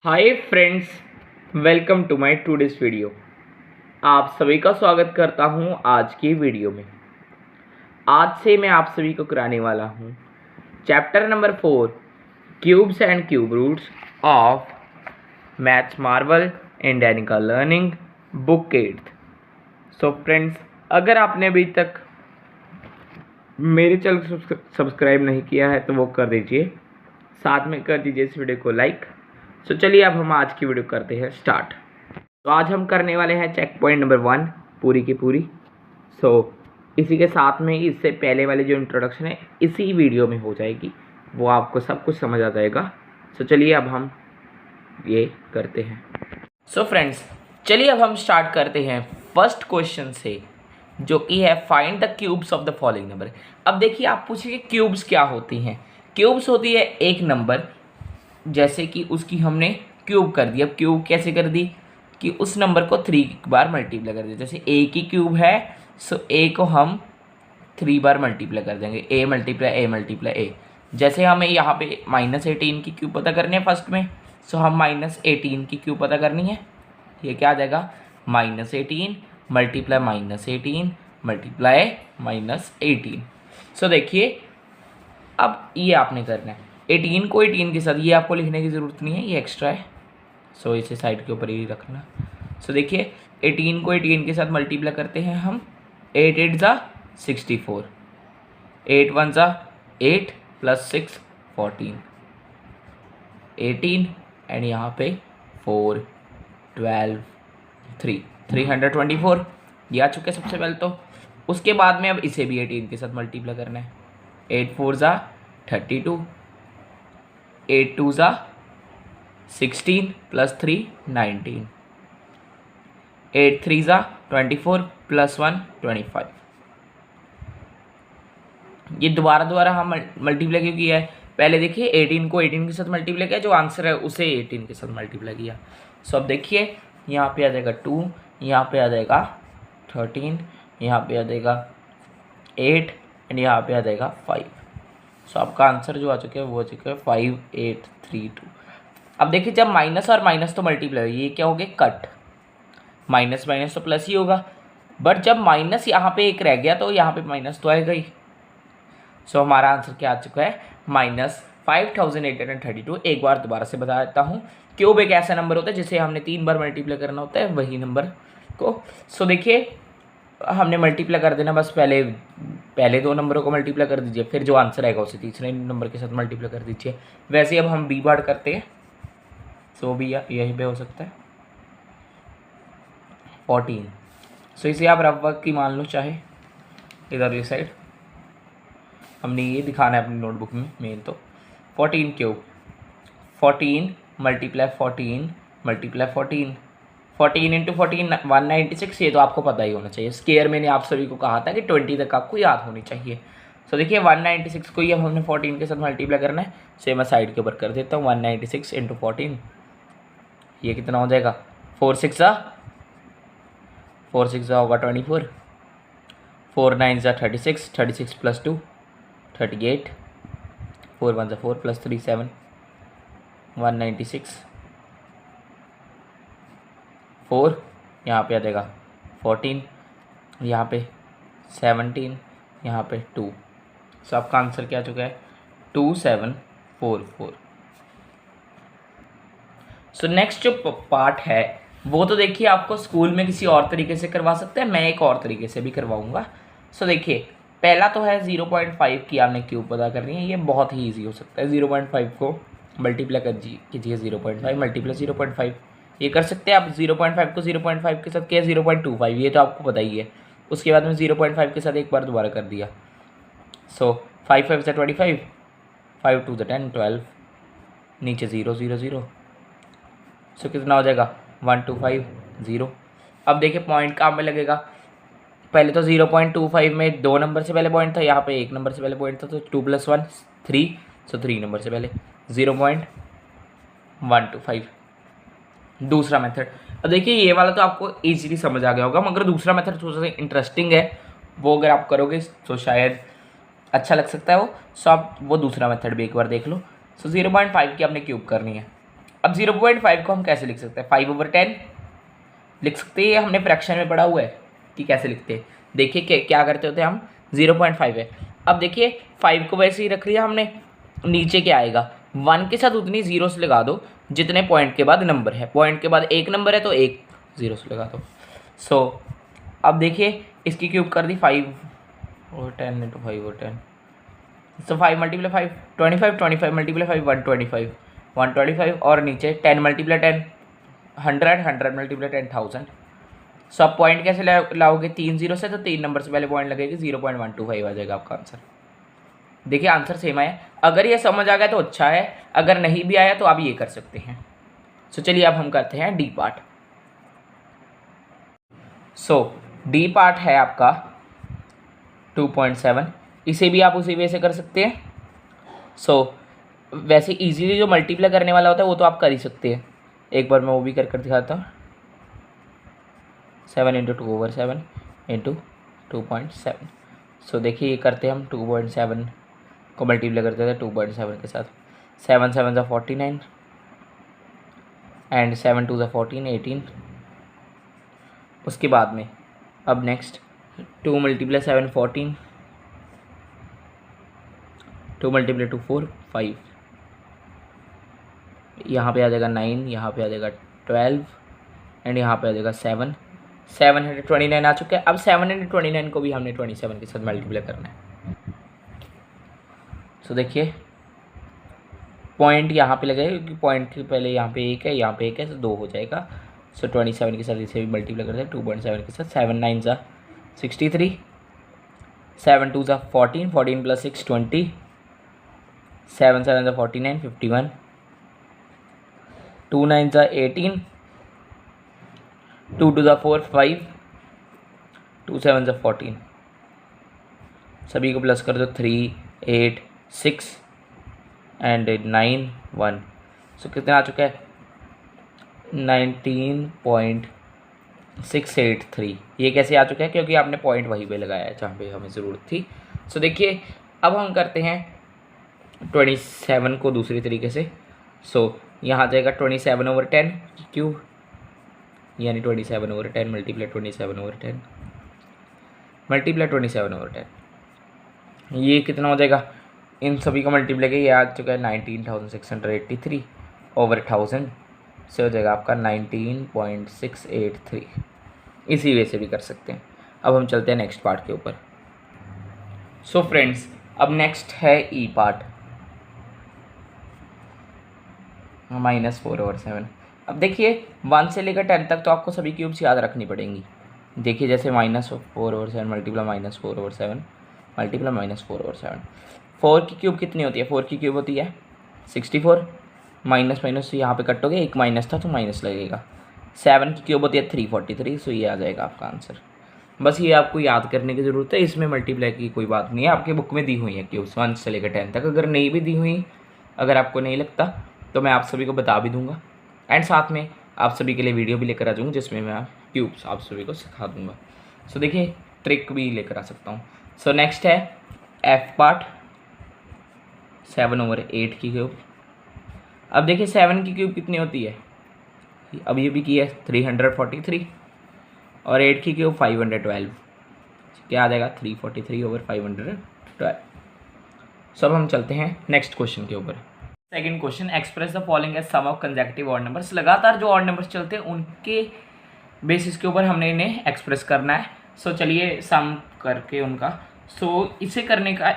Hi friends, welcome to my today's video. आप सभी का स्वागत करता हूं आज की वीडियो में। आज से मैं आप सभी को कराने वाला हूं chapter number 4 cubes and cube roots of maths marvel and एनिका लर्निंग बुक 8। सो फ्रेंड्स, अगर आपने अभी तक मेरे चैनल को सब्सक्राइब नहीं किया है तो वो कर दीजिए, साथ में कर दीजिए इस वीडियो को लाइक। तो चलिए अब हम आज की वीडियो करते हैं स्टार्ट। तो आज हम करने वाले हैं चेक पॉइंट नंबर 1 पूरी की पूरी। इसी के साथ में इससे पहले वाली जो इंट्रोडक्शन है इसी वीडियो में हो जाएगी, वो आपको सब कुछ समझ आ जाएगा। चलिए अब हम ये करते हैं। फ्रेंड्स, चलिए अब हम स्टार्ट करते हैं फर्स्ट क्वेश्चन से, जो कि है find the cubes of the following number. अब देखिए, आप पूछिए क्यूब्स क्या होती हैं। क्यूब्स होती है एक नंबर, जैसे कि उसकी हमने क्यूब कर दी। अब क्यूब कैसे कर दी कि उस नंबर को 3 बार मल्टीप्लाई कर दिया। जैसे ए की क्यूब है, सो ए को हम 3 बार मल्टीप्लाई कर देंगे, ए मल्टीप्लाई ए मल्टीप्लाई ए। जैसे हमें यहाँ पे -18 की क्यूब पता करनी है फर्स्ट में, सो हम -18 की क्यूब पता करनी है। ये क्या आ जाएगा, -18 मल्टीप्लाई -18 मल्टीप्लाई -18। सो देखिए, अब ये आपने करना है 18 को 18 के साथ, ये आपको लिखने की ज़रूरत नहीं है, ये एक्स्ट्रा है। सो इसे साइड के ऊपर ही रखना। सो देखिए, 18 को 18 के साथ मल्टीप्लाई करते हैं हम। 8 8 ज़ा 64, 8 1 ज़ा 8 + 6 14, 18 एंड यहाँ पे 4 12 3 324 ये आ चुके सबसे पहले। तो उसके बाद में अब इसे भी 18 के साथ मल्टीप्लाई करना है। 8 4 ज़ा 32, 8 2 ज़ा 16 + 3 19, 8 3 ज़ा 24 + 1 25। ये दोबारा हम मल्टीप्लाई क्यों किया है, पहले देखिए 18 को 18 के साथ मल्टीप्लाई किया, जो आंसर है उसे 18 के साथ मल्टीप्लाई किया। सो अब देखिए, यहाँ पे आ जाएगा 2, यहाँ पे आ जाएगा 13, यहाँ पे आ जाएगा 8 एंड यहाँ पे आ जाएगा 5। सो आपका आंसर जो आ चुका है वो आ चुका है 5832। अब देखिए, जब माइनस और माइनस तो मल्टीप्लाई, ये क्या हो गया, कट। माइनस माइनस तो प्लस ही होगा, बट जब माइनस यहाँ पे एक रह गया तो यहाँ पे माइनस तो आएगा ही। सो हमारा आंसर क्या आ चुका है, -5832। एक बार दोबारा से बता देता हूँ, क्यूब एक ऐसा नंबर होता है जिसे हमने 3 बार मल्टीप्लाई करना होता है, वही नंबर को। सो देखिए, हमने मल्टीप्लाई कर देना, बस पहले 2 नंबरों को मल्टीप्लाई कर दीजिए, फिर जो आंसर आएगा उसे तीसरे नंबर के साथ मल्टीप्लाई कर दीजिए। वैसे अब हम बी बार करते हैं, सो भी यहीं पे हो सकता है 14। सो इसे आप रफ वर्क की मान लो, चाहे इधर ये साइड हमने ये दिखाना है अपनी नोटबुक में मेन। तो 14 क्यूब, 14 मल्टीप्लाई 14 मल्टीप्लाई 14, 14 × 14 196। ये तो आपको पता ही होना चाहिए। स्केयर मैंने आप सभी को कहा था कि 20 तक आपको याद होनी चाहिए। सो देखिए, 196 को ही अब हमने 14 के साथ मल्टीप्लाई करना है। सो मैं साइड के ऊपर कर देता हूँ, 196 × 14, ये कितना हो जाएगा, 4 6 ज़ा होगा 24, 4 9 ज़ा 36, 36 + 2 38, 4 1 ज़ा 4 + 3 7, 196 4, यहाँ पे आ जाएगा 14, यहाँ पे 17, यहाँ पे 2। सो आपका आंसर क्या आ चुका है, 2744। सो नेक्स्ट जो पार्ट है वो तो देखिए, आपको स्कूल में किसी और तरीके से करवा सकते हैं, मैं एक और तरीके से भी करवाऊँगा। सो देखिए, पहला तो है 0.5 की आपने क्यूब पता करनी है। ये बहुत ही ईजी हो सकता है। 0.5 को मल्टीप्लाई कीजिए 0.5 मल्टीप्लाई 0.5, ये कर सकते हैं आप। 0.5 को 0.5 के साथ किया 0.25, ये तो आपको पता ही है। उसके बाद में 0.5 के साथ एक बार दोबारा कर दिया। सो 5 5 ज़ा 25, 5 2 ज़ा 10 12, नीचे 0 0 0। सो कितना हो जाएगा, 1 2 5 0। अब देखिए, पॉइंट कहाँ पे लगेगा, पहले तो 0.25 में 2 नंबर से पहले पॉइंट था, यहाँ पे 1 नंबर से पहले पॉइंट था, तो 2 + 1 3, सो 3 नंबर से पहले 0.125। दूसरा मेथड, अब देखिए ये वाला तो आपको इजीली समझ आ गया होगा, मगर दूसरा मेथड थोड़ा सा इंटरेस्टिंग है, वो अगर आप करोगे तो शायद अच्छा लग सकता है वो। सो आप वो दूसरा मेथड भी एक बार देख लो। सो 0.5 की आपने क्यूब करनी है। अब 0.5 को हम कैसे लिख सकते हैं, 5/10 लिख सकते हैं। हमने फ्रैक्शन में पढ़ा हुआ है कि कैसे लिखते हैं। देखिए क्या करते होते हैं हम, 0.5 है। अब देखिए 5 को वैसे ही रख लिया हमने, नीचे क्या आएगा, 1 के साथ उतनी जीरोस लगा दो जितने पॉइंट के बाद नंबर है। पॉइंट के बाद एक नंबर है तो एक जीरोस लगा दो। सो अब देखिए इसकी क्यूब कर दी 5/10 इंटू 5/10। सो 5 × 5 25, 25 × 5 125, 125 और नीचे 10 × 10 100, 100 × 10 1000। सो अब पॉइंट कैसे लाओगे, 3 जीरो से, तो 3 नंबर से पहले पॉइंट लगेगी, 0.125 आ जाएगा आपका आंसर। देखिए आंसर सेम आया। अगर ये समझ आ गया तो अच्छा है, अगर नहीं भी आया तो आप ये कर सकते हैं। सो चलिए अब हम करते हैं डी पार्ट। सो डी पार्ट है आपका 2.7। इसे भी आप उसी वे से कर सकते हैं। सो वैसे इजीली जो मल्टीप्लाई करने वाला होता है वो तो आप कर ही सकते हैं। एक बार मैं वो भी कर दिखाता हूँ। 7 × 2/7 × 2.7। सो देखिए ये करते हैं हम 2.7 को मल्टीप्लाई करते थे 2.7 के साथ। 7 7 × 49 एंड 7 2 × 14 18। उसके बाद में अब नेक्स्ट 2 × 7 14, 2 × 2 4 5, यहाँ पे आ जाएगा 9, यहाँ पे आ जाएगा 12 एंड यहाँ पे आ जाएगा 7। 729 आ चुका है। अब 729 को भी हमने 27 के साथ मल्टीप्लाई करना है। सो देखिए पॉइंट यहाँ पे लगेगा क्योंकि पॉइंट के पहले यहाँ पे एक है, यहाँ पे एक है, तो 2 हो जाएगा। सो 27 के साथ इसे भी मल्टीप्लाई करते हैं 2.7 के साथ। 7 9 × 63, 7 2 × 14, 14 + 6 20, 7 7 × 49 51, 2 9 × 18, 2 2 × 4 5, 2 7 × 14। सभी को प्लस कर दो, 3 8 6 एंड 9 1। सो कितना आ चुका है, 19.683। ये कैसे आ चुका है, क्योंकि आपने पॉइंट वहीं पे लगाया है जहाँ पे हमें ज़रूरत थी। सो देखिए अब हम करते हैं 27 को दूसरी तरीके से। सो यहाँ आ जाएगा 27/10 क्यूब, यानी 27/10 मल्टीप्लाई 27/10 मल्टीप्लाई 27/10। ये कितना हो जाएगा, इन सभी का मल्टीप्लाई किया, ये आ चुका है 19,683/1000 से हो जाएगा आपका 19.683। इसी वे से भी कर सकते हैं। अब हम चलते हैं नेक्स्ट पार्ट के ऊपर। सो फ्रेंड्स अब नेक्स्ट है ई पार्ट, -4/7। अब देखिए 1 से लेकर 10 तक तो आपको सभी क्यूब्स याद रखनी पड़ेंगी। देखिए जैसे -4/7 मल्टीप्लाई -4/7 मल्टीप्लाई -4/7। 4 की क्यूब कितनी होती है, 4 की क्यूब होती है 64। माइनस माइनस यहाँ पे कट हो गया, एक माइनस था तो माइनस लगेगा। 7 की क्यूब होती है 343। सो ये आ जाएगा आपका आंसर। बस ये आपको याद करने की ज़रूरत है, इसमें मल्टीप्लाई की कोई बात नहीं है। आपके बुक में दी हुई है क्यूब्स 1 से लेकर 10 तक। अगर नहीं भी दी हुई, अगर आपको नहीं लगता तो मैं आप सभी को बता भी दूंगा, एंड साथ में आप सभी के लिए वीडियो भी लेकर आ जाऊँगा जिसमें मैं क्यूब्स आप सभी को सिखा दूंगा। सो देखिए ट्रिक भी लेकर आ सकता हूँ। सो नेक्स्ट है एफ पार्ट, 7/8 की क्यूब। अब देखिए 7 की क्यूब कितनी होती है, अब ये भी की है 343, और 8 की क्यूब 512। क्या आ जाएगा, 343/512। सो अब हम चलते हैं नेक्स्ट क्वेश्चन के ऊपर। Second question, express the following as sum of consecutive odd numbers. लगातार जो ऑड नंबर्स चलते हैं उनके बेसिस के ऊपर हमने इन्हें एक्सप्रेस करना है। सो चलिए सम करके उनका। सो इसे करने का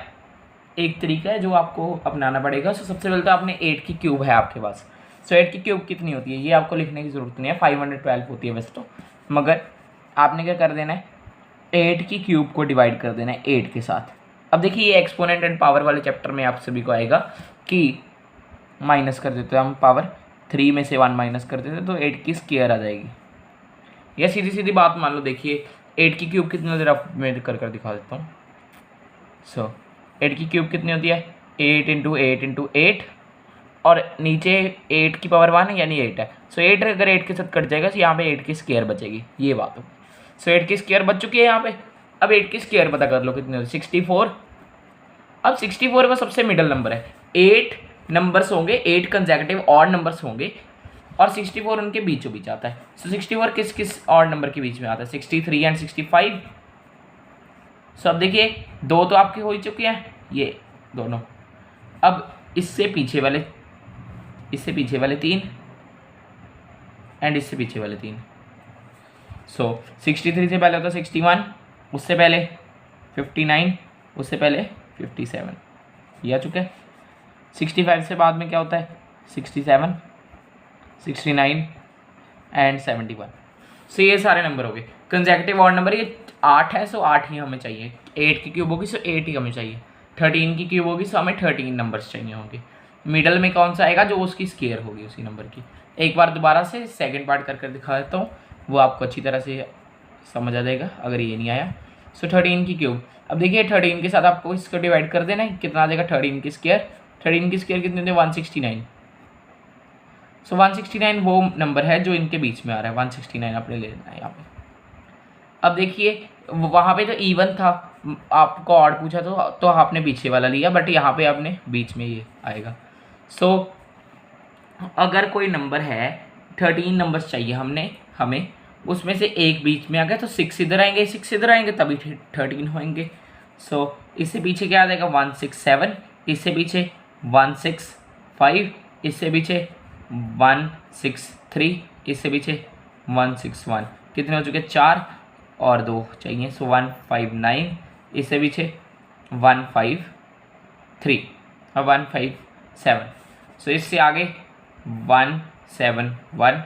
एक तरीका है जो आपको अपनाना पड़ेगा। सो सबसे पहले तो आपने 8 की क्यूब है आपके पास। सो 8 की क्यूब कितनी होती है ये आपको लिखने की ज़रूरत नहीं है, 512 होती है वैसे तो, मगर आपने क्या कर देना है, 8 की क्यूब को डिवाइड कर देना है 8 के साथ। अब देखिए ये एक्सपोनेंट एंड पावर वाले चैप्टर में आप सभी को आएगा कि माइनस कर देते हैं हम, पावर 3 में से 1 माइनस कर देते हैं तो 8 की स्क्वायर आ जाएगी। या सीधी सीधी बात मान लो, देखिए 8 की क्यूब कितनी होती है, मैं कर दिखा देता हूँ। सो 8 की क्यूब कितनी होती है, 8 × 8 × 8, और नीचे 8 की पावर 1 है यानी 8 है। सो 8 अगर 8 के साथ कट जाएगा तो यहाँ पे 8 की स्क्वायर बचेगी, ये बात हो। सो 8 की स्क्वायर बच चुकी है यहाँ पे। अब 8 की स्क्वायर पता कर लो कितनी होती है, 64। अब 64 का सबसे मिडल नंबर है, 8 नंबर्स होंगे, 8 कंसेक्यूटिव ऑड नंबर्स होंगे और 64 उनके बीचों बीच आता है। सो 64 किस किस ऑड नंबर के बीच में आता है? 63 एंड 65। सो अब देखिए दो तो आपके हो ही चुके हैं, ये दोनों। अब इससे पीछे वाले 3 एंड इससे पीछे वाले 3। सो 63 से पहले होता है 61, उससे पहले 59, उससे पहले 57, ये आ चुका है। 65 से बाद में क्या होता है? 67, 69 एंड 71। सो ये सारे नंबर हो गए कंसेक्यूटिव ऑड नंबर। ये 8 है, सो 8 ही हमें चाहिए। 8 की क्यूब होगी सो 8 ही हमें चाहिए। 13 की क्यूब होगी सो हमें 13 नंबर्स चाहिए होंगे। मिडल में कौन सा आएगा? जो उसकी स्केयर होगी उसी नंबर की। एक बार दोबारा से सेकंड पार्ट कर दिखा देता हूँ, वो आपको अच्छी तरह से समझ आ जाएगा अगर ये नहीं आया। सो 13 की क्यूब, अब देखिए 13 के साथ आपको इसको डिवाइड कर देना है, कितना आ जाएगा? 13 की स्केयर। 13 की स्केयर कितने होते हैं? 169। सो 169 वो नंबर है जो इनके बीच में आ रहा है। 169 आपने ले लेना है यहाँ पे। अब देखिए वहाँ पे तो इवन था, आपको ऑड पूछा तो आपने पीछे वाला लिया, बट यहाँ पे आपने बीच में ये आएगा। सो अगर कोई नंबर है, 13 नंबर्स चाहिए हमें उसमें से एक बीच में आ गया तो 6 इधर आएंगे, 6 इधर आएंगे, तभी 13 होंगे। सो इससे पीछे क्या आ जाएगा? 167, इससे पीछे 165, इससे पीछे 163, इससे पीछे 161। कितने हो चुके? 4 और 2 चाहिए, सो 159, इससे पीछे 153 और 157। सो इससे आगे 171,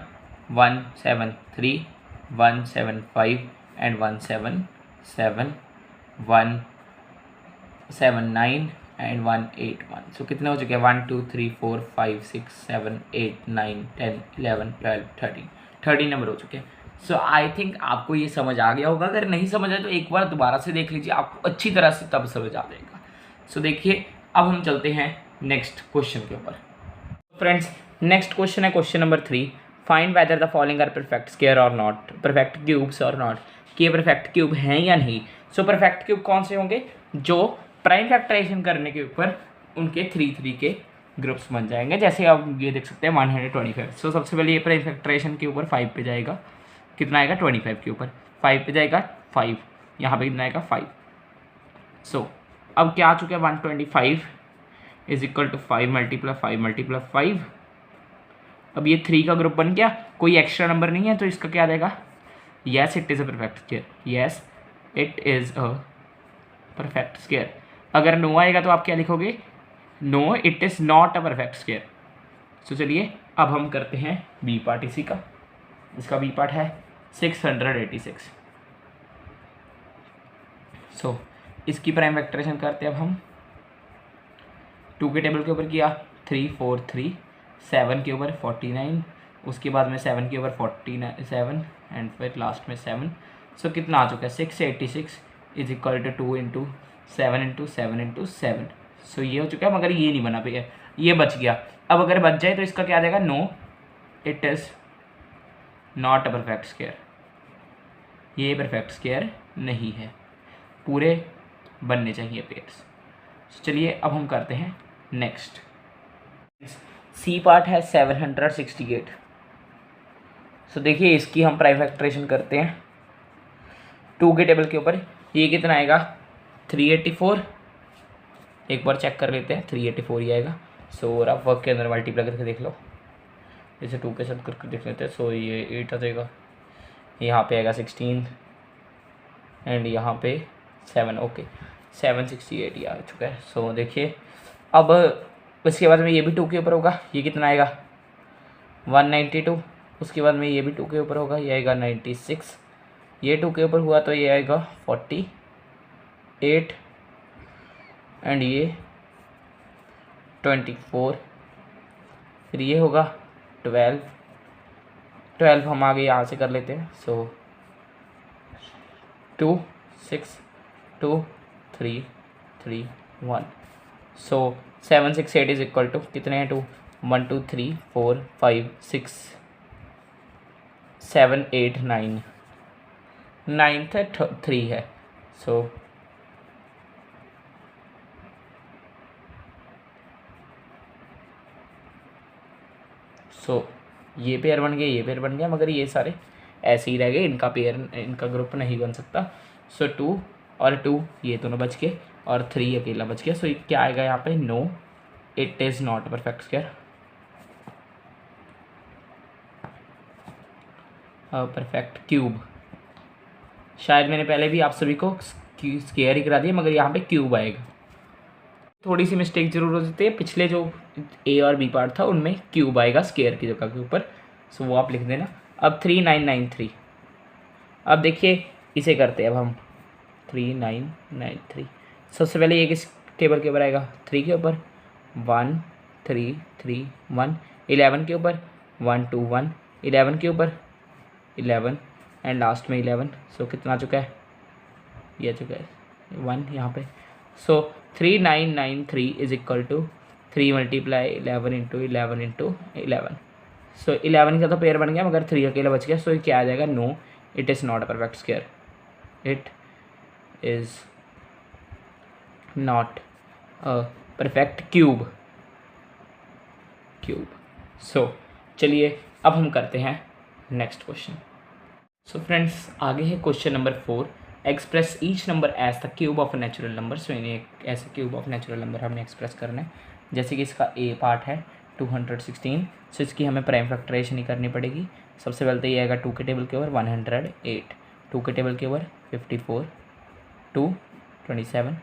173, 175 एंड 177, 179 एंड 181। सो कितने हो चुके हैं? 1 2 3 4 5 6 7 8 9 10 11 12 13 नंबर हो चुके हैं। सो आई थिंक आपको ये समझ आ गया होगा। अगर नहीं समझ आए तो एक बार दोबारा से देख लीजिए, आपको अच्छी तरह से तब समझ आ जाएगा। सो देखिए अब हम चलते हैं नेक्स्ट क्वेश्चन के ऊपर। फ्रेंड्स नेक्स्ट क्वेश्चन है question number 3। Find whether the following are perfect square और नॉट, परफेक्ट क्यूब्स और नॉट, कि ये परफेक्ट क्यूब हैं या नहीं। सो परफेक्ट क्यूब कौन से होंगे? जो प्राइम फैक्टराइजेशन करने के ऊपर उनके 3 के ग्रुप्स बन जाएंगे। जैसे आप ये देख सकते हैं 125। सो सबसे पहले ये प्राइम फैक्टराइजेशन के ऊपर 5 पे जाएगा, कितना आएगा? 25 के ऊपर 5 पे जाएगा 5, यहाँ पे कितना आएगा? 5। सो अब क्या आ चुका है? 125 is equal to 5 multiply 5 multiply 5। अब ये 3 का ग्रुप बन गया, कोई एक्स्ट्रा नंबर नहीं है, तो इसका क्या आ जाएगा? Yes it is a perfect square, yes it is a perfect square. अगर नो आएगा तो आप क्या लिखोगे? No it is not a perfect square. So चलिए अब हम करते हैं बी पार्ट इसी का। इसका बी पार्ट है 686। सो इसकी प्राइम फैक्टराइजेशन करते हैं अब हम। 2 के टेबल के ऊपर किया 3 4 3, 7 के ऊपर 49, उसके बाद में 7 के ऊपर 47 एंड फिर लास्ट में 7। सो कितना आ चुका है? 686 is equal to 2 into 7 into 7 into 7। So ये हो चुका है, मगर ये नहीं बना भैया, ये बच गया। अब अगर बच जाए तो इसका क्या आ जाएगा? No it is not a perfect square, ये परफेक्ट स्क्वायर नहीं है, पूरे बनने चाहिए पेयर्स। चलिए अब हम करते हैं नेक्स्ट। सी पार्ट है 768। सो देखिए इसकी हम प्राइम फैक्टराइजेशन करते हैं 2 के टेबल के ऊपर। ये कितना आएगा? 384। एक बार चेक कर लेते हैं, 384 ही आएगा। सो रफ वर्क के अंदर मल्टीप्लाई करके देख लो, इसे 2 के साथ करके देख लेते हैं। सो ये 8 आ जाएगा, यहाँ पे आएगा 16 एंड यहाँ पे 7। ओके 768 ये आ चुका है। सो देखिए अब उसके बाद में ये भी 2 के ऊपर होगा, ये कितना आएगा? 192। उसके बाद में ये भी 2 के ऊपर होगा, ये आएगा 96। ये 2 के ऊपर हुआ तो ये आएगा 48 एंड ये 24। फिर ये होगा 12 हम आगे यहाँ से कर लेते हैं। सो 2 6 2 3 3 1। सो 768 इज इक्वल टू कितने हैं? 2 1 2 3 4 5 6 7 8 9, 9th 3 है। सो ये पेयर बन गया, ये पेयर बन गया, मगर ये सारे ऐसे ही रह गए, इनका पेयर, इनका ग्रुप नहीं बन सकता। सो 2 और 2 ये दोनों बच गए और 3 अकेला बच गया। सो क्या आएगा यहाँ पे? No, it is not perfect square. Perfect cube, शायद मैंने पहले भी आप सभी को स्क्वायर ही करा दिया, मगर यहाँ पे क्यूब आएगा। थोड़ी सी मिस्टेक जरूर हो जाती है, पिछले जो ए और बी पार्ट था उनमें क्यूब आएगा स्क्वायर की जगह के ऊपर, सो वो आप लिख देना। अब 3993, अब देखिए इसे करते हैं अब हम 3993। सबसे पहले ये किस टेबल के ऊपर आएगा? 3 के ऊपर, 1 3 3 1, 11 के ऊपर, 1 2 1, 11 के ऊपर 11 एंड लास्ट में 11। सो कितना आ चुका है? ये आ चुका है 1 यहाँ पे। So 3993 is equal to 3 multiply 11 into 11 into 11। So 11 का तो पेयर बन गया, मगर 3 अकेला बच गया। सो ये क्या आ जाएगा? No, it is not a perfect square, it is not a perfect cube. So चलिए अब हम करते हैं नेक्स्ट क्वेश्चन। सो फ्रेंड्स, आगे है question number 4। Express each number as the cube of a natural number. So इन्हें एक ऐसे क्यूब ऑफ नेचुरल नंबर हमने एक्सप्रेस करना है। जैसे कि इसका ए पार्ट है 216, सो इसकी हमें प्राइम फैक्टराइजेशन ही करनी पड़ेगी। सबसे पहले तो ये आएगा 2 के टेबल के ऊपर 108, 2 के टेबल के ऊपर 54, 2 27।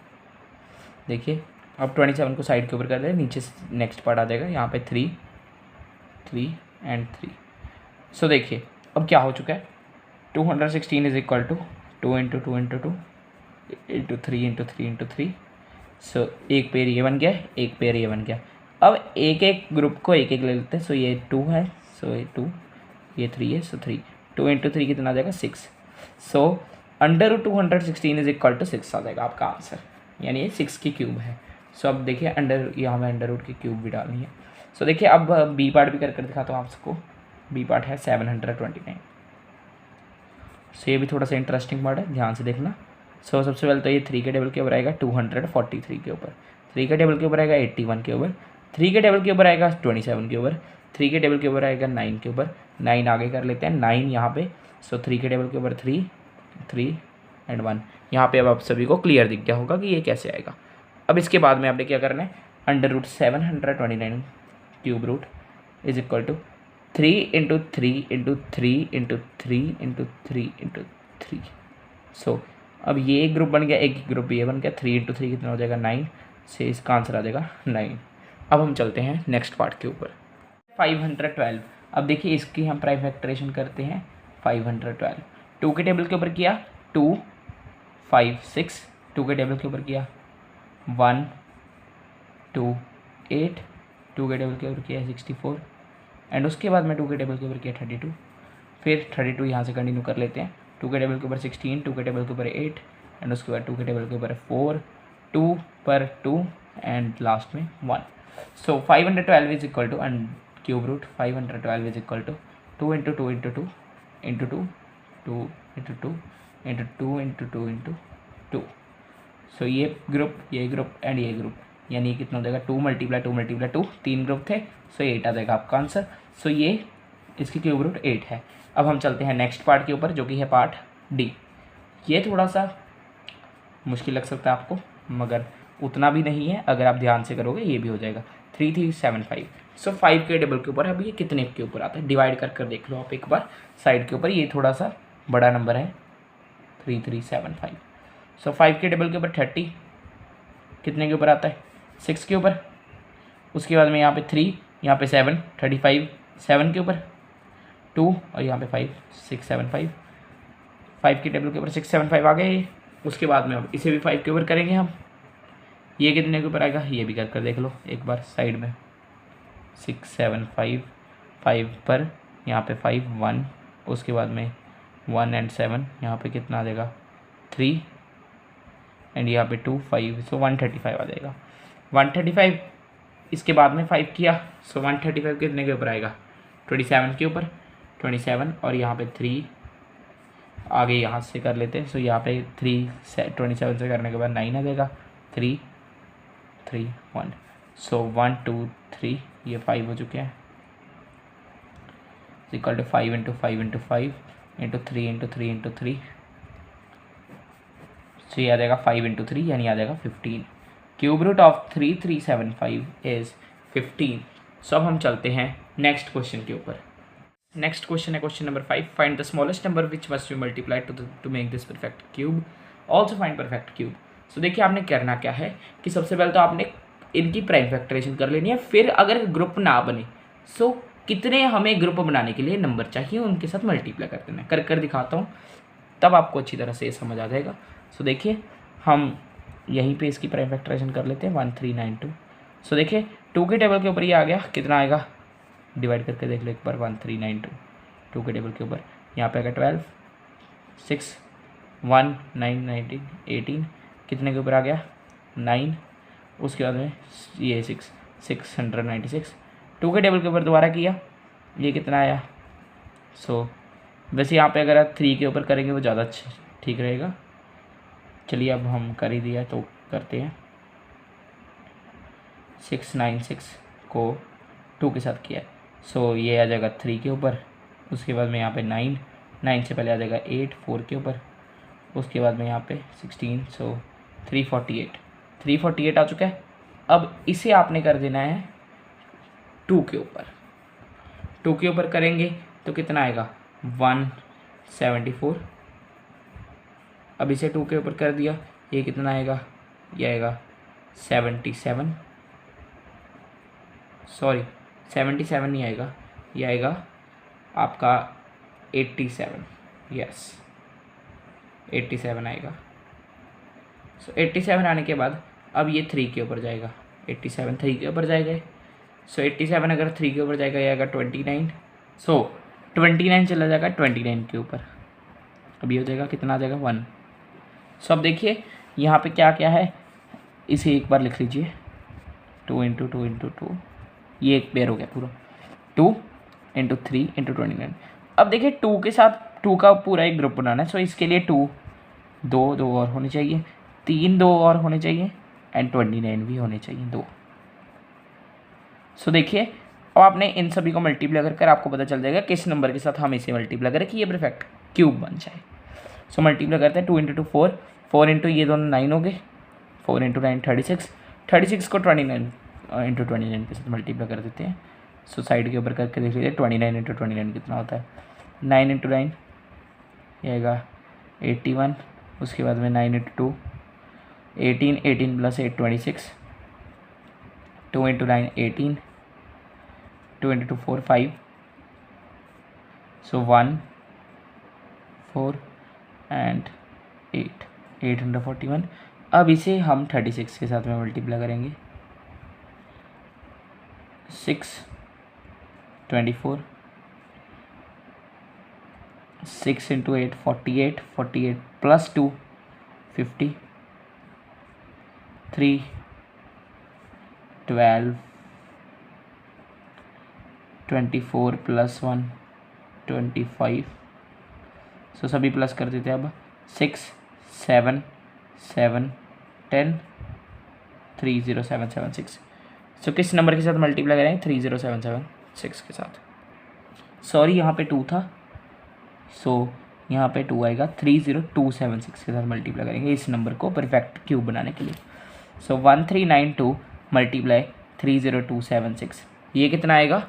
देखिए अब 27 को साइड के ऊपर कर दें, नीचे से नेक्स्ट पार्ट आ जाएगा, यहाँ पे 3 3 एंड 3। सो देखिए अब क्या हो चुका है? 216 is equal to 2 into 2 into 2 into 3 into 3 into 3। So एक पेयर ये बन गया, एक पेयर ये बन गया। अब एक एक ग्रुप को एक एक ले लेते हैं। सो ये 2 है, सो ये 2, ये 3 है, सो 3, 2 इंटू 3 कितना आ जाएगा? 6। So under 216 is equal to 6 आ जाएगा आपका आंसर, यानी ये 6 की क्यूब है। सो अब देखिए अंडर, यहाँ हमें अंडर रूट की क्यूब भी डालनी है। सो देखिए अब बी पार्ट भी कर दिखाता हूँ आपको। बी पार्ट है 729। सो ये भी थोड़ा सा इंटरेस्टिंग पार्ट है, ध्यान से देखना। सो सबसे पहले तो ये 3 के टेबल के ऊपर आएगा 243 के ऊपर, 3 के टेबल के ऊपर आएगा 81 के ऊपर, 3 के टेबल के ऊपर आएगा 27 के ऊपर, 3 के टेबल के ऊपर आएगा 9 के ऊपर, 9 आगे कर लेते हैं, 9 यहाँ पे। सो 3 के टेबल के ऊपर 3 3 एंड 1। यहाँ पे अब आप सभी को क्लियर दिख गया होगा कि ये कैसे आएगा। अब इसके बाद में आपने क्या करना है? Under root 729 cube root is equal to 3 into 3 into 3 into 3 into 3 into 3। So अब ये एक ग्रुप बन गया, एक ग्रुप ये बन गया। 3 इंटू 3 कितना हो जाएगा? 9 से इसका आंसर आ जाएगा 9। अब हम चलते हैं नेक्स्ट पार्ट के ऊपर, 512। अब देखिए इसकी हम प्राइम फैक्टराइजेशन करते हैं। 512 2 के टेबल के ऊपर किया 2 5 6, 2 के टेबल के ऊपर किया 1 2 8, 2 के टेबल के ऊपर किया 64 एंड उसके बाद में 2 के टेबल के ऊपर किया 32। फिर 32 यहाँ से कंटिन्यू कर लेते हैं। 2 के टेबल के ऊपर 16, 2 के टेबल के ऊपर 8 एंड उसके बाद 2 के टेबल के ऊपर 4, 2 पर 2 एंड लास्ट में 1। So 512 is equal to and cube root 512 is equal to 2 into 2 into 2 into 2 2 into 2 into 2 into 2 into 2। So ये ग्रुप एंड ये ग्रुप, यानी कितना हो जाएगा? 2 मल्टीप्लाई 2 मल्टीप्लाई 2, 3 ग्रुप थे। सो 8 आ जाएगा आपका आंसर। सो ये इसकी क्यूब रूट 8 है। अब हम चलते हैं नेक्स्ट पार्ट के ऊपर, जो कि है पार्ट डी। ये थोड़ा सा मुश्किल लग सकता है आपको, मगर उतना भी नहीं है, अगर आप ध्यान से करोगे ये भी हो जाएगा। 3375। सो 5 के टेबल के ऊपर अब ये कितने के ऊपर आता है? डिवाइड कर देख लो आप एक बार साइड के ऊपर, ये थोड़ा सा बड़ा नंबर है 3375। सो 5 के टेबल के ऊपर 30 कितने के ऊपर आता है? 6 के ऊपर। उसके बाद में यहाँ पे 3, यहाँ पे 7, 35 7 के ऊपर 2 और यहाँ पे 5 675। 5 के टेबल के ऊपर 675 आ गए। उसके बाद में अब इसे भी 5 के ऊपर करेंगे हम। ये कितने के ऊपर आएगा? ये भी कर देख लो एक बार साइड में। 675 5 पर यहाँ पे 5 1, उसके बाद में 1 एंड 7, यहाँ पे कितना आ जाएगा? 3 एंड यहाँ पे 2 5। सो 135 आ जाएगा। 135 इसके बाद में 5 किया। सो 135 कितने के ऊपर आएगा? 27 के ऊपर 27 और यहाँ पे 3 आगे यहाँ से कर लेते हैं। सो यहाँ पे 3 27 से करने के बाद 9 आ जाएगा। 3 3 1। सो 1 2 3 ये 5 हो चुके हैं। Equal to 5 into 5 into 5 into 3 into 3 into 3, so ये आ जाएगा 5 इंटू 3 यानी आ जाएगा 15। Cube root of 3375 is 15। So अब हम चलते हैं नेक्स्ट क्वेश्चन के ऊपर। नेक्स्ट क्वेश्चन है question number 5। Find the smallest number which must be multiplied to make this perfect cube, also find perfect cube. So देखिए आपने करना क्या है कि सबसे पहले तो आपने इनकी प्राइम फैक्टराइजेशन कर लेनी है, फिर अगर ग्रुप ना बने सो कितने हमें ग्रुप बनाने के लिए नंबर चाहिए उनके साथ मल्टीप्लाई कर देना है। कर दिखाता हूँ, तब आपको अच्छी तरह से समझ आ जाएगा। सो देखिए हम यहीं पे इसकी प्राइम फैक्टराइजेशन कर लेते हैं 1392। सो देखिए 2 के टेबल के ऊपर ये आ गया, कितना आएगा डिवाइड करके देख लो एक बार, 1392 2 के टेबल के ऊपर, यहाँ पे आएगा 12, 6, 1, 9, 19, 18, कितने के ऊपर आ गया 9, उसके बाद में ये 696, 2 के टेबल के ऊपर दोबारा किया, ये कितना आया। सो वैसे यहाँ पे अगर आप 3 के ऊपर करेंगे वो ज़्यादा अच्छा ठीक रहेगा। चलिए अब हम कर ही दिया तो करते हैं। 696 को 2 के साथ किया, सो ये आ जाएगा 3 के ऊपर, उसके बाद में यहाँ पे 9 से पहले आ जाएगा 8 4 के ऊपर, उसके बाद में यहाँ पे 16, सो 348 आ चुका है। अब इसे आपने कर देना है 2 के ऊपर, 2 के ऊपर करेंगे तो कितना आएगा 174। अब इसे 2 के ऊपर कर दिया, ये कितना आएगा, ये आएगा 77, सॉरी 77 नहीं आएगा, ये आएगा आपका 87, यस 87 आएगा। सो 87 आने के बाद अब ये 3 के ऊपर जाएगा, 87 3 के ऊपर जाएगा। सो 87 अगर 3 के ऊपर जाएगा ये आएगा 29, सो 29 चला जाएगा 29 के ऊपर, अब ये हो जाएगा कितना आ जाएगा 1। सो अब देखिए यहाँ पे क्या क्या है, इसे एक बार लिख लीजिए, 2 इंटू 2 इंटू 2, ये एक पेयर हो गया पूरा, 2 इंटू 3 इंटू 29। अब देखिए 2 के साथ 2 का पूरा एक ग्रुप बनाना है, सो इसके लिए 2 और होने चाहिए, 3 2 और होने चाहिए, एंड 29 भी होने चाहिए 2। सो देखिए अब आपने इन सभी को मल्टीप्लाई कर आपको पता चल जाएगा किस नंबर के साथ हम इसे मल्टीप्लाई करें कि ये परफेक्ट क्यूब बन जाए। सो मल्टीप्लाई करते हैं, 2 इंटू 2 4 इंटू ये दोनों 9 हो गए, 4 इंटू 9 36 को 29 इंटू 29 के साथ मल्टीप्लाई कर देते हैं। सो साइड के ऊपर करके देख लीजिए 29 इंटू 29 कितना होता है, 9 इंटू 9 ये आएगा 81, उसके बाद में 9 into 2 18 plus 8 26, 2 into 9 18, 2 into 2 4 5, so 1 4 and 841। अब इसे हम 36 के साथ में मल्टीप्लाई करेंगे, 6 24, 6 इंटू 8 48 प्लस 2 50, 3 12 24 प्लस 1 25। सो सभी प्लस कर देते हैं अब, 6 7 7 10 30776। सो किस नंबर के साथ मल्टीप्लाई करेंगे 30776 के साथ, सॉरी यहाँ पे 2 था, सो यहाँ पे 2 आएगा, 30276 के साथ मल्टीप्लाई करेंगे इस नंबर को परफेक्ट क्यूब बनाने के लिए। सो 1392 मल्टीप्लाई 30276, ये कितना आएगा।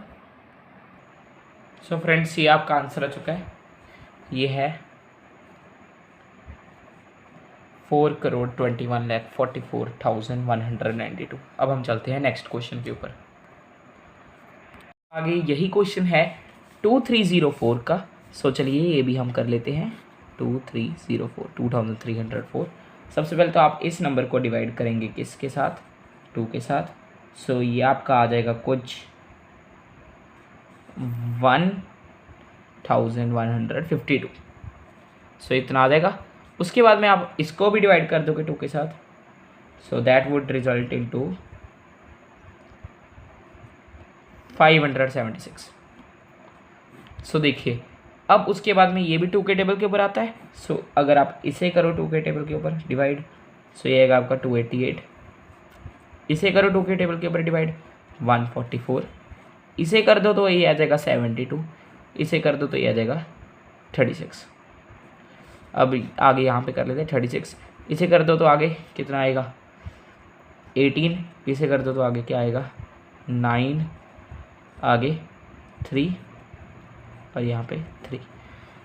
सो फ्रेंड्स ये आपका आंसर आ चुका है, ये है 4,21,44,192। अब हम चलते हैं नेक्स्ट क्वेश्चन के ऊपर। आगे यही क्वेश्चन है 2304 का। सो चलिए ये भी हम कर लेते हैं, 2304 2304। सबसे पहले तो आप इस नंबर को डिवाइड करेंगे किसके साथ, 2 के साथ। सो ये आपका आ जाएगा कुछ 1152। सो इतना आ जाएगा। उसके बाद में आप इसको भी डिवाइड कर दोगे 2 के साथ, so that would result into 576। सो देखिए अब उसके बाद में ये भी 2 के टेबल के ऊपर आता है। सो अगर आप इसे करो 2 के टेबल के ऊपर डिवाइड, सो ये आएगा आपका 288। इसे करो 2 के टेबल के ऊपर डिवाइड 144। इसे कर दो तो ये आ जाएगा 72। इसे कर दो तो ये आ जाएगा 36। अब आगे यहाँ पे कर लेते हैं 36, इसे कर दो तो आगे कितना आएगा 18, इसे कर दो तो आगे क्या आएगा 9, आगे 3 और यहाँ पे 3।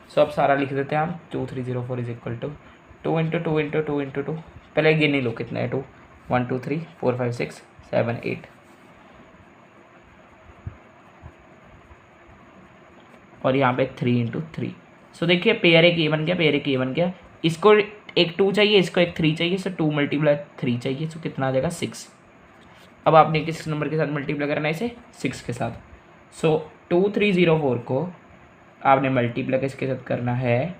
सो अब सारा लिख देते हैं हम। 2304 is equal to 2 into 2 into 2 into 2, पहले गिन ही लो कितना है 2, 1 2 3 4 5 6 7 8 और यहाँ पे 3 इंटू 3। सो देखिए पेयर एक ये बन गया, पेयर एक ये बन गया। इसको एक 2 चाहिए, इसको एक 3 चाहिए, सो 2 मल्टीप्लाई 3 चाहिए, सो कितना आ जाएगा 6। अब आपने किस नंबर के साथ मल्टीप्लाई करना है इसे 6 के साथ। सो 2304 को आपने मल्टीप्लाई किसके साथ करना है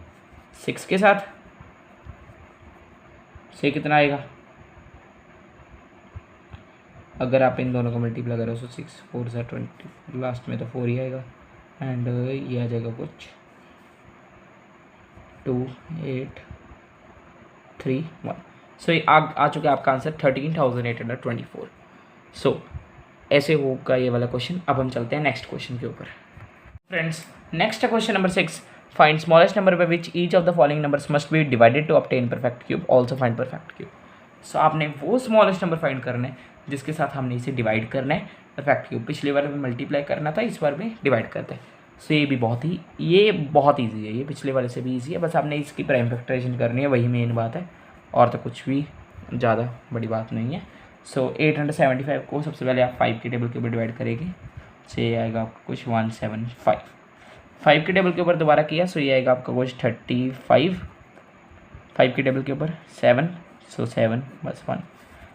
6 के साथ, से कितना आएगा अगर आप इन दोनों को मल्टीप्लाई करो सो 6 4 से 20, लास्ट में तो 4 ही आएगा एंड ये आ जाएगा कुछ 2 8 3 1। सो ये आ चुका है आपका आंसर 13,824। सो ऐसे होगा ये वाला क्वेश्चन। अब हम चलते हैं नेक्स्ट क्वेश्चन के ऊपर। फ्रेंड्स नेक्स्ट है question number 6, find smallest number by which each of the following numbers must be divided to obtain perfect cube, also find perfect cube. So आपने वो स्मॉलेस्ट नंबर फाइंड करना है जिसके साथ हमने इसे डिवाइड करना है परफेक्ट क्यूब। पिछली बार में मल्टीप्लाई करना था, इस बार में डिवाइड करते हैं। सो ये बहुत ईजी है, ये पिछले वाले से भी ईजी है, बस आपने इसकी प्राइम फैक्टराइजेशन करनी है, वही मेन बात है और तो कुछ भी ज़्यादा बड़ी बात नहीं है। सो 875 को सबसे पहले आप 5 के टेबल के ऊपर डिवाइड करेंगे, सो ये आएगा आपका कुछ 175। 5 के टेबल के ऊपर दोबारा किया, सो ये आएगा आपका कुछ 35। 5 के टेबल के ऊपर 7, सो 7 बस 1।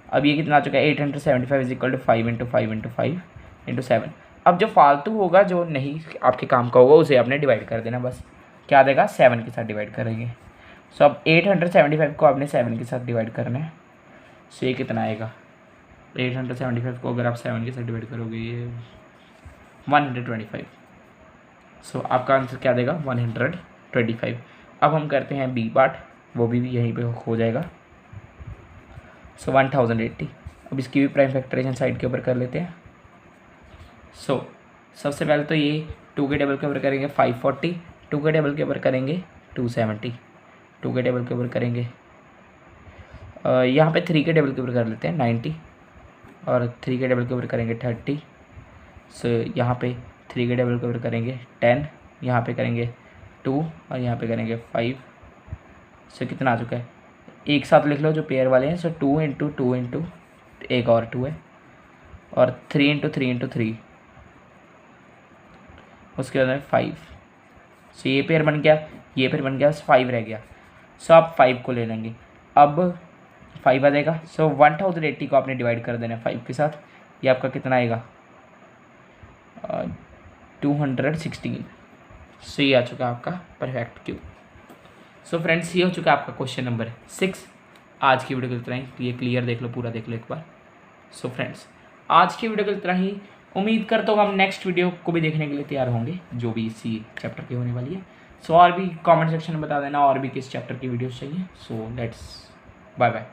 अब ये कितना आ चुका है 875 is equal to 5 into 5 into 5 into 7। अब जो फालतू होगा, जो नहीं आपके काम का होगा, उसे आपने डिवाइड कर देना, बस क्या देगा 7 के साथ डिवाइड करेंगे। सो अब 875 को आपने 7 के साथ डिवाइड करना है, सो ये कितना आएगा 875 को अगर आप 7 के साथ डिवाइड करोगे ये 125। सो आपका आंसर क्या देगा 125। अब हम करते हैं बी पार्ट, वो भी यहीं पे हो जाएगा। सो 1080। अब इसकी भी प्राइम फैक्टराइजेशन साइड के ऊपर कर लेते हैं। सो सबसे पहले तो ये 2 के टेबल के ऊपर करेंगे 540, 2 के टेबल के ऊपर करेंगे 270, 2 के टेबल के ऊपर करेंगे यहाँ पे 3 के टेबल के ऊपर कर लेते हैं 90 और 3 के टेबल के ऊपर करेंगे 30। सो यहाँ पे 3 के टेबल के ऊपर करेंगे 10, यहाँ पे करेंगे 2 और यहाँ पे करेंगे 5। सो कितना आ चुका है, एक साथ लिख लो जो पेयर वाले हैं। सो 2 इंटू 2 इंटू एक और 2 है और 3 इंटू 3 इंटू 3, उसके बाद में 5। सो ये पेयर बन गया, ये पेयर बन गया, 5 रह गया। सो आप 5 को ले लेंगे, अब 5 आ जाएगा। सो 1080 को आपने डिवाइड कर देना है 5 के साथ, ये आपका कितना आएगा 216। सो ये आ चुका है आपका परफेक्ट क्यूब। सो फ्रेंड्स ये हो चुका है आपका क्वेश्चन नंबर 6। आज की वीडियो को इतना ही, ये क्लियर देख लो, पूरा देख लो एक बार। सो फ्रेंड्स आज की वीडियो को इतना ही, उम्मीद करता हूँ हम नेक्स्ट वीडियो को भी देखने के लिए तैयार होंगे जो भी इसी चैप्टर की होने वाली है। सो और भी कमेंट सेक्शन में बता देना और भी किस चैप्टर की वीडियोस चाहिए। So let's bye bye.